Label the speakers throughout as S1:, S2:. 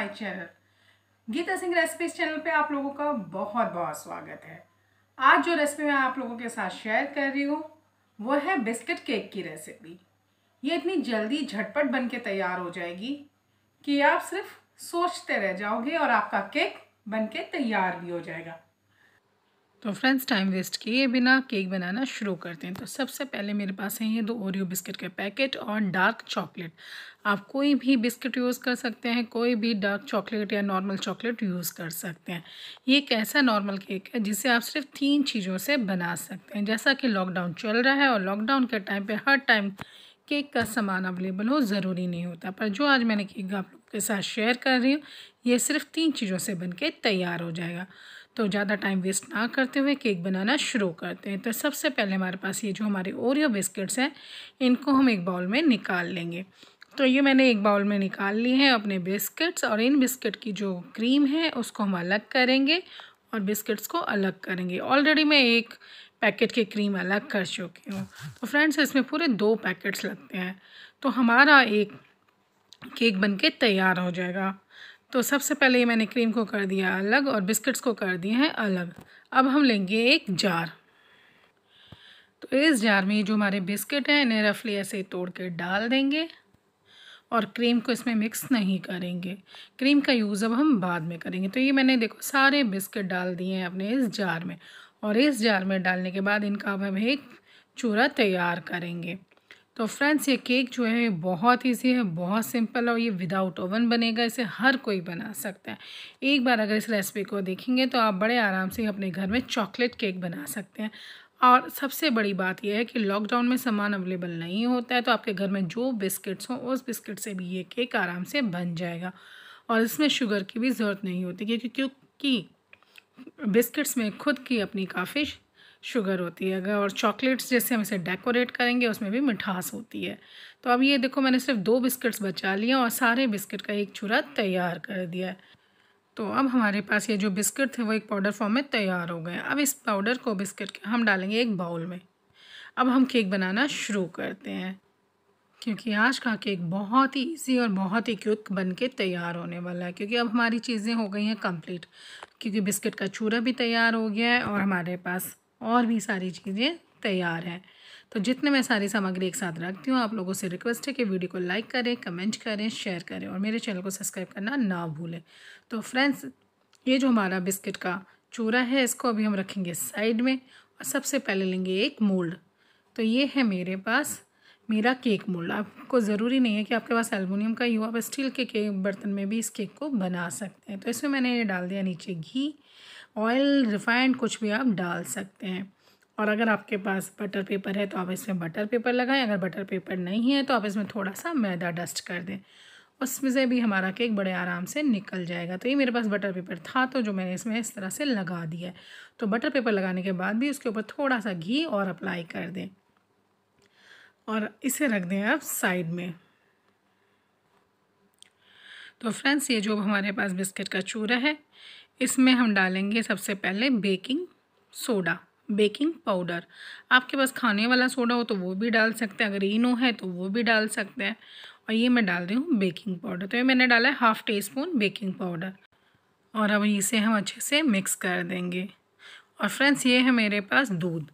S1: Channel Geeta Singh recipes channel पे आप लोगों का बहुत बहुत स्वागत है। आज जो रेसिपी मैं आप लोगों के साथ शेयर कर रही हूँ वो है बिस्किट केक की रेसिपी। ये इतनी जल्दी झटपट बन के तैयार हो जाएगी कि आप सिर्फ सोचते रह जाओगे और आपका केक बन के तैयार भी हो जाएगा। तो फ्रेंड्स, टाइम वेस्ट किए बिना केक बनाना शुरू करते हैं। तो सबसे पहले मेरे पास है ये 2 ओरियो बिस्किट के पैकेट और डार्क चॉकलेट। आप कोई भी बिस्किट यूज़ कर सकते हैं, कोई भी डार्क चॉकलेट या नॉर्मल चॉकलेट यूज़ कर सकते हैं। ये एक ऐसा नॉर्मल केक है जिसे आप सिर्फ 3 चीज़ों से बना सकते हैं। जैसा कि लॉकडाउन चल रहा है और लॉकडाउन के टाइम पर हर टाइम केक का सामान अवेलेबल हो ज़रूरी नहीं होता, पर जो आज मैंने केक आप लोगों के साथ शेयर कर रही हूँ ये सिर्फ 3 चीज़ों से बन के तैयार हो जाएगा। तो ज़्यादा टाइम वेस्ट ना करते हुए केक बनाना शुरू करते हैं। तो सबसे पहले हमारे पास ये जो हमारे ओरियो बिस्किट्स हैं इनको हम एक बाउल में निकाल लेंगे। तो ये मैंने एक बाउल में निकाल लिए हैं अपने बिस्किट्स, और इन बिस्किट की जो क्रीम है उसको हम अलग करेंगे और बिस्किट्स को अलग करेंगे। ऑलरेडी मैं एक पैकेट की क्रीम अलग कर चुकी हूँ। तो फ्रेंड्स, इसमें पूरे 2 पैकेट्स लगते हैं, तो हमारा एक केक बन के तैयार हो जाएगा। तो सबसे पहले मैंने क्रीम को कर दिया अलग और बिस्किट्स को कर दिए हैं अलग। अब हम लेंगे एक जार। तो इस जार में जो हमारे बिस्किट हैं इन्हें रफली ऐसे तोड़ के डाल देंगे और क्रीम को इसमें मिक्स नहीं करेंगे। क्रीम का यूज़ अब हम बाद में करेंगे। तो ये मैंने देखो सारे बिस्किट डाल दिए हैं अपने इस जार में, और इस जार में डालने के बाद इनका अब हम एक चूरा तैयार करेंगे। तो फ्रेंड्स, ये केक जो है बहुत ईजी है, बहुत सिंपल है और ये विदाउट ओवन बनेगा। इसे हर कोई बना सकता है। एक बार अगर इस रेसिपी को देखेंगे तो आप बड़े आराम से अपने घर में चॉकलेट केक बना सकते हैं। और सबसे बड़ी बात यह है कि लॉकडाउन में सामान अवेलेबल नहीं होता है, तो आपके घर में जो बिस्किट्स हों उस बिस्किट से भी ये केक आराम से बन जाएगा। और इसमें शुगर की भी ज़रूरत नहीं होती, क्योंकि बिस्किट्स में खुद की अपनी काफ़ी शुगर होती है। अगर और चॉकलेट्स जैसे हम इसे डेकोरेट करेंगे उसमें भी मिठास होती है। तो अब ये देखो मैंने सिर्फ 2 बिस्किट्स बचा लिए और सारे बिस्किट का एक चूरा तैयार कर दिया है। तो अब हमारे पास ये जो बिस्किट थे वो एक पाउडर फॉर्म में तैयार हो गए। अब इस पाउडर को बिस्किट के हम डालेंगे एक बाउल में। अब हम केक बनाना शुरू करते हैं, क्योंकि आज का केक बहुत ही ईजी और बहुत ही क्विक बन के तैयार होने वाला है। क्योंकि अब हमारी चीज़ें हो गई हैं कंप्लीट, क्योंकि बिस्किट का चूरा भी तैयार हो गया है और हमारे पास और भी सारी चीज़ें तैयार हैं। तो जितने मैं सारी सामग्री एक साथ रखती हूँ, आप लोगों से रिक्वेस्ट है कि वीडियो को लाइक करें, कमेंट करें, शेयर करें और मेरे चैनल को सब्सक्राइब करना ना भूलें। तो फ्रेंड्स, ये जो हमारा बिस्किट का चूरा है इसको अभी हम रखेंगे साइड में, और सबसे पहले लेंगे एक मोल्ड। तो ये है मेरे पास मेरा केक मोल्ड। आपको ज़रूरी नहीं है कि आपके पास एल्युमिनियम का ही हो, आप स्टील के केक बर्तन में भी इस केक को बना सकते हैं। तो इसमें मैंने ये डाल दिया नीचे घी, ऑयल, रिफाइंड, कुछ भी आप डाल सकते हैं। और अगर आपके पास बटर पेपर है तो आप इसमें बटर पेपर लगाएं। अगर बटर पेपर नहीं है तो आप इसमें थोड़ा सा मैदा डस्ट कर दें, उसमें से भी हमारा केक बड़े आराम से निकल जाएगा। तो ये मेरे पास बटर पेपर था तो जो मैंने इसमें इस तरह से लगा दिया है। तो बटर पेपर लगाने के बाद भी उसके ऊपर थोड़ा सा घी और अप्लाई कर दें और इसे रख दें आप साइड में। तो फ्रेंड्स, ये जो हमारे पास बिस्किट का चूरा है इसमें हम डालेंगे सबसे पहले बेकिंग सोडा, बेकिंग पाउडर। आपके पास खाने वाला सोडा हो तो वो भी डाल सकते हैं, अगर इनो है तो वो भी डाल सकते हैं। और ये मैं डाल रही हूँ बेकिंग पाउडर। तो ये मैंने डाला है 1/2 टीस्पून बेकिंग पाउडर, और अब इसे हम अच्छे से मिक्स कर देंगे। और फ्रेंड्स, ये है मेरे पास दूध।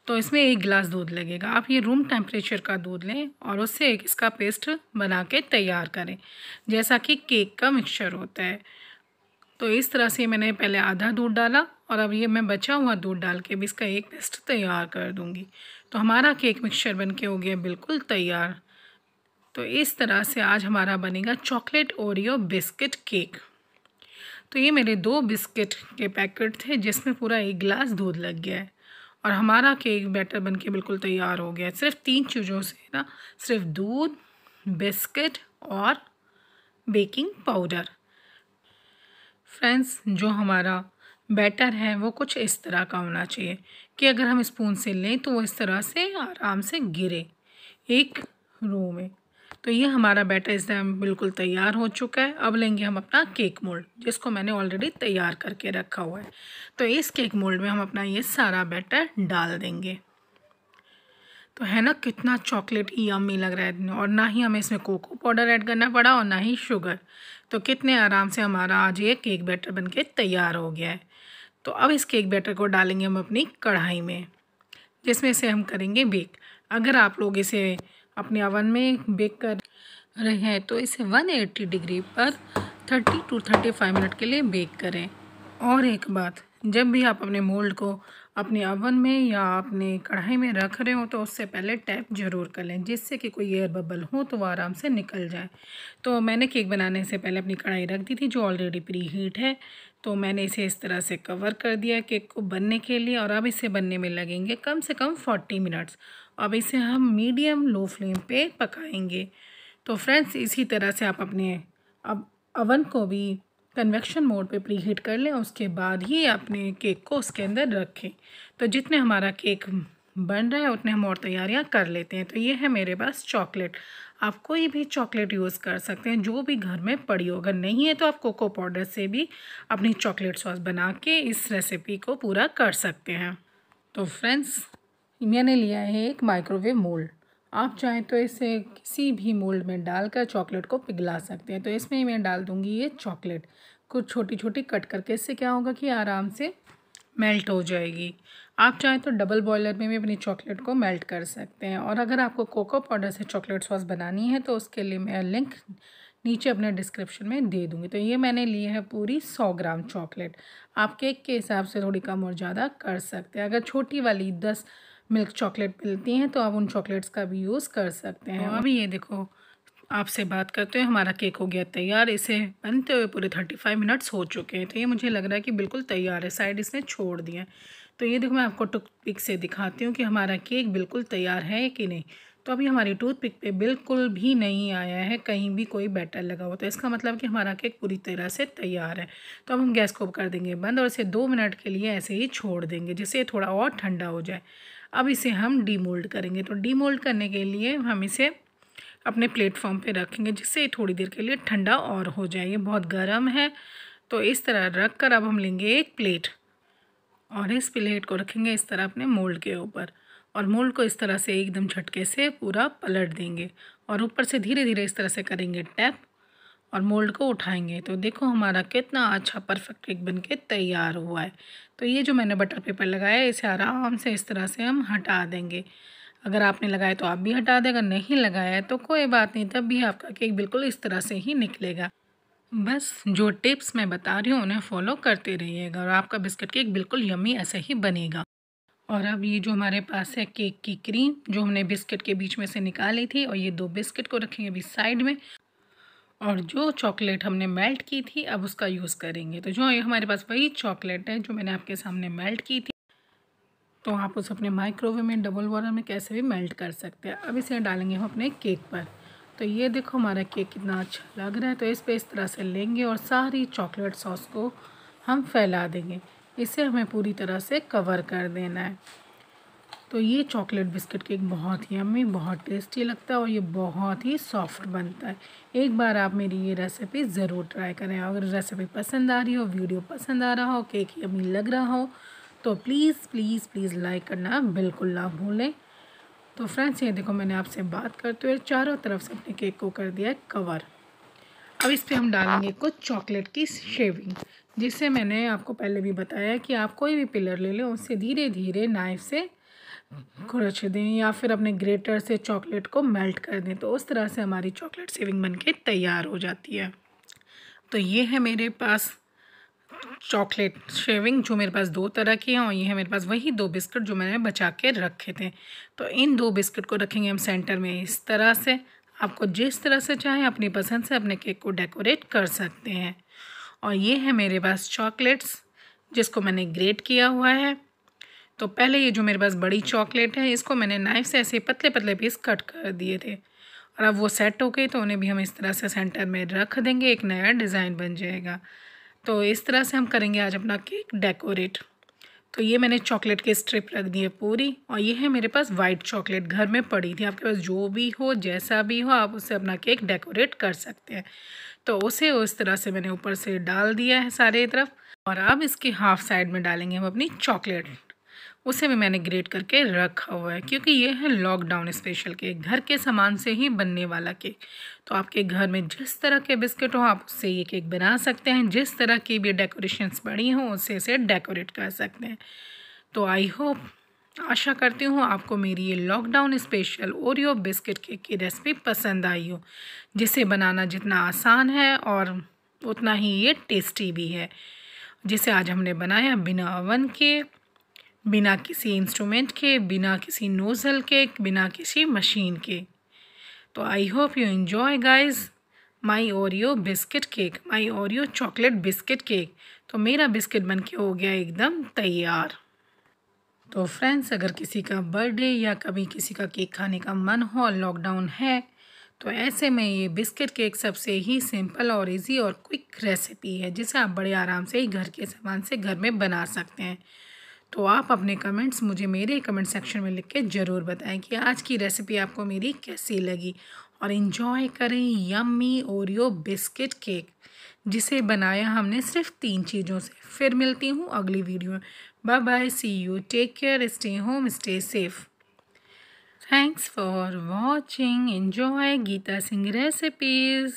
S1: तो इसमें 1 गिलास दूध लगेगा। आप ये रूम टेम्परेचर का दूध लें और उससे एक इसका पेस्ट बना के तैयार करें, जैसा कि केक का मिक्सचर होता है। तो इस तरह से मैंने पहले आधा दूध डाला और अब ये मैं बचा हुआ दूध डाल के भी इसका एक पेस्ट तैयार कर दूंगी। तो हमारा केक मिक्सचर बन के हो गया बिल्कुल तैयार। तो इस तरह से आज हमारा बनेगा चॉकलेट ओरियो बिस्किट केक। तो ये मेरे 2 बिस्किट के पैकेट थे जिसमें पूरा 1 गिलास दूध लग गया है, और हमारा केक बैटर बन के बिल्कुल तैयार हो गया है। सिर्फ 3 चीज़ों से ना, सिर्फ दूध, बिस्किट और बेकिंग पाउडर। फ्रेंड्स, जो हमारा बैटर है वो कुछ इस तरह का होना चाहिए कि अगर हम स्पून से लें तो वो इस तरह से आराम से गिरे एक रो में। तो ये हमारा बैटर इस टाइम बिल्कुल तैयार हो चुका है। अब लेंगे हम अपना केक मोल्ड, जिसको मैंने ऑलरेडी तैयार करके रखा हुआ है। तो इस केक मोल्ड में हम अपना ये सारा बैटर डाल देंगे। तो है ना कितना चॉकलेट यम्मी लग रहा है, और ना ही हमें इसमें कोको पाउडर ऐड करना पड़ा और ना ही शुगर। तो कितने आराम से हमारा आज ये केक बैटर बनके तैयार हो गया है। तो अब इस केक बैटर को डालेंगे हम अपनी कढ़ाई में, जिसमें से हम करेंगे बेक। अगर आप लोग इसे अपने ओवन में बेक कर रहे हैं तो इसे 180 डिग्री पर 30 to 35 मिनट के लिए बेक करें। और एक बात, जब भी आप अपने मोल्ड को अपने ओवन में या अपने कढ़ाई में रख रहे हो तो उससे पहले टैप ज़रूर कर लें, जिससे कि कोई एयर बबल हो तो वो आराम से निकल जाए। तो मैंने केक बनाने से पहले अपनी कढ़ाई रख दी थी जो ऑलरेडी प्री हीट है। तो मैंने इसे इस तरह से कवर कर दिया केक को बनने के लिए, और अब इसे बनने में लगेंगे कम से कम 40 मिनट्स। अब इसे हम मीडियम लो फ्लेम पे पकाएंगे। तो फ्रेंड्स, इसी तरह से आप अपने अब ओवन को भी कन्वेक्शन मोड पे प्री हीट कर लें, उसके बाद ही अपने केक को उसके अंदर रखें। तो जितने हमारा केक बन रहा है उतने हम और तैयारियां कर लेते हैं। तो ये है मेरे पास चॉकलेट। आप कोई भी चॉकलेट यूज़ कर सकते हैं जो भी घर में पड़ी हो। अगर नहीं है तो आप कोको पाउडर से भी अपनी चॉकलेट सॉस बना के इस रेसिपी को पूरा कर सकते हैं। तो फ्रेंड्स, मैंने लिया है एक माइक्रोवेव मोल्ड। आप चाहें तो इसे किसी भी मोल्ड में डालकर चॉकलेट को पिघला सकते हैं। तो इसमें मैं डाल दूंगी ये चॉकलेट कुछ छोटी छोटी कट करके। इससे क्या होगा कि आराम से मेल्ट हो जाएगी। आप चाहें तो डबल बॉयलर में भी अपनी चॉकलेट को मेल्ट कर सकते हैं। और अगर आपको कोको पाउडर से चॉकलेट सॉस बनानी है तो उसके लिए मैं लिंक नीचे अपने डिस्क्रिप्शन में दे दूँगी। तो ये मैंने ली है पूरी 100 ग्राम चॉकलेट। आप केक के हिसाब से थोड़ी कम और ज़्यादा कर सकते हैं। अगर छोटी वाली 10 मिल्क चॉकलेट मिलती हैं तो आप उन चॉकलेट्स का भी यूज़ कर सकते हैं। अभी ये देखो, आपसे बात करते हुए हमारा केक हो गया तैयार। इसे बनते हुए पूरे 35 मिनट्स हो चुके हैं। तो ये मुझे लग रहा है कि बिल्कुल तैयार है। साइड इसने छोड़ दिया है। तो ये देखो, मैं आपको टूथपिक से दिखाती हूँ कि हमारा केक बिल्कुल तैयार है कि नहीं। तो अभी हमारी टूथपिक पे बिल्कुल भी नहीं आया है कहीं भी कोई बैटर लगा हुआ। तो इसका मतलब कि हमारा केक पूरी तरह से तैयार है। तो अब हम गैस को कर देंगे बंद और इसे 2 मिनट के लिए ऐसे ही छोड़ देंगे, जिससे थोड़ा और ठंडा हो जाए। अब इसे हम डीमोल्ड करेंगे। तो डीमोल्ड करने के लिए हम इसे अपने प्लेटफॉर्म पे रखेंगे, जिससे थोड़ी देर के लिए ठंडा और हो जाए। ये बहुत गर्म है। तो इस तरह रख कर अब हम लेंगे एक प्लेट और इस प्लेट को रखेंगे इस तरह अपने मोल्ड के ऊपर, और मोल्ड को इस तरह से एकदम झटके से पूरा पलट देंगे और ऊपर से धीरे धीरे इस तरह से करेंगे टैप और मोल्ड को उठाएंगे। तो देखो हमारा कितना अच्छा परफेक्ट केक बनके तैयार हुआ है। तो ये जो मैंने बटर पेपर लगाया है इसे आराम से इस तरह से हम हटा देंगे। अगर आपने लगाया तो आप भी हटा दें, अगर नहीं लगाया है तो कोई बात नहीं, तब भी आपका केक बिल्कुल इस तरह से ही निकलेगा। बस जो टिप्स मैं बता रही हूँ उन्हें फॉलो करते रहिएगा और आपका बिस्किट केक बिल्कुल यम्मी ऐसे ही बनेगा। और अब ये जो हमारे पास है केक की क्रीम जो हमने बिस्किट के बीच में से निकाली थी, और ये 2 बिस्किट को रखेंगे अभी साइड में, और जो चॉकलेट हमने मेल्ट की थी अब उसका यूज़ करेंगे। तो जो ये हमारे पास वही चॉकलेट है जो मैंने आपके सामने मेल्ट की थी, तो आप उसे अपने माइक्रोवेव में डबल बॉयलर में कैसे भी मेल्ट कर सकते हैं। अब इसे डालेंगे हम अपने केक पर। तो ये देखो हमारा केक कितना अच्छा लग रहा है। तो इस पे इस तरह से लेंगे और सारी चॉकलेट सॉस को हम फैला देंगे। इसे हमें पूरी तरह से कवर कर देना है। तो ये चॉकलेट बिस्किट केक बहुत ही यम्मी, बहुत टेस्टी लगता है और ये बहुत ही सॉफ्ट बनता है। एक बार आप मेरी ये रेसिपी ज़रूर ट्राई करें। अगर रेसिपी पसंद आ रही हो, वीडियो पसंद आ रहा हो, केक यम्मी लग रहा हो तो प्लीज़ प्लीज़ प्लीज़ लाइक करना बिल्कुल ना भूलें। तो फ्रेंड्स, ये देखो मैंने आपसे बात करते हुए चारों तरफ से अपने केक को कर दिया है कवर। अब इस पर हम डालेंगे कुछ चॉकलेट की शेविंग, जिससे मैंने आपको पहले भी बताया कि आप कोई भी पिलर ले लें, उससे धीरे धीरे नाइफ से खुरच दें या फिर अपने ग्रेटर से चॉकलेट को मेल्ट कर दें। तो उस तरह से हमारी चॉकलेट शेविंग बनके तैयार हो जाती है। तो ये है मेरे पास चॉकलेट शेविंग जो मेरे पास 2 तरह की हैं, और ये है मेरे पास वही 2 बिस्किट जो मैंने बचा के रखे थे। तो इन 2 बिस्किट को रखेंगे हम सेंटर में इस तरह से। आपको जिस तरह से चाहें अपनी पसंद से अपने केक को डेकोरेट कर सकते हैं। और ये है मेरे पास चॉकलेट्स जिसको मैंने ग्रेट किया हुआ है। तो पहले ये जो मेरे पास बड़ी चॉकलेट है इसको मैंने नाइफ से ऐसे पतले पतले पीस कट कर दिए थे, और अब वो सेट हो गई तो उन्हें भी हम इस तरह से सेंटर में रख देंगे। एक नया डिज़ाइन बन जाएगा। तो इस तरह से हम करेंगे आज अपना केक डेकोरेट। तो ये मैंने चॉकलेट की स्ट्रिप रख दी है पूरी, और ये है मेरे पास वाइट चॉकलेट घर में पड़ी थी। आपके पास जो भी हो, जैसा भी हो, आप उससे अपना केक डेकोरेट कर सकते हैं। तो उसे उस तरह से मैंने ऊपर से डाल दिया है सारे तरफ। और अब इसके हाफ साइड में डालेंगे हम अपनी चॉकलेट। उसे भी मैंने ग्रेट करके रखा हुआ है, क्योंकि ये है लॉकडाउन स्पेशल केक, घर के सामान से ही बनने वाला केक। तो आपके घर में जिस तरह के बिस्किट हो आप उससे ये केक बना सकते हैं, जिस तरह की भी डेकोरेशंस बड़ी हों उससे इसे डेकोरेट कर सकते हैं। तो आई होप, आशा करती हूँ आपको मेरी ये lockdown special Oreo biscuit cake की रेसिपी पसंद आई हो, जिसे बनाना जितना आसान है और उतना ही ये टेस्टी भी है, जिसे आज हमने बनाया बिना ओवन के, बिना किसी इंस्ट्रूमेंट के, बिना किसी नोज़ल के, बिना किसी मशीन के। तो I hope you enjoy guys my Oreo biscuit cake, my Oreo chocolate biscuit cake. तो मेरा बिस्किट बन के हो गया एकदम तैयार। तो फ्रेंड्स, अगर किसी का बर्थडे या कभी किसी का केक खाने का मन हो और लॉकडाउन है, तो ऐसे में ये बिस्किट केक सबसे ही सिंपल और इजी और क्विक रेसिपी है, जिसे आप बड़े आराम से ही घर के सामान से घर में बना सकते हैं। तो आप अपने कमेंट्स मुझे मेरे कमेंट सेक्शन में लिख के ज़रूर बताएं कि आज की रेसिपी आपको मेरी कैसी लगी, और इन्जॉय करें यम्मी ओरियो बिस्किट केक, जिसे बनाया हमने सिर्फ 3 चीज़ों से। फिर मिलती हूँ अगली वीडियो में। Bye bye, see you, take care, stay home, stay safe. Thanks for watching, enjoy Geeta Singh recipes.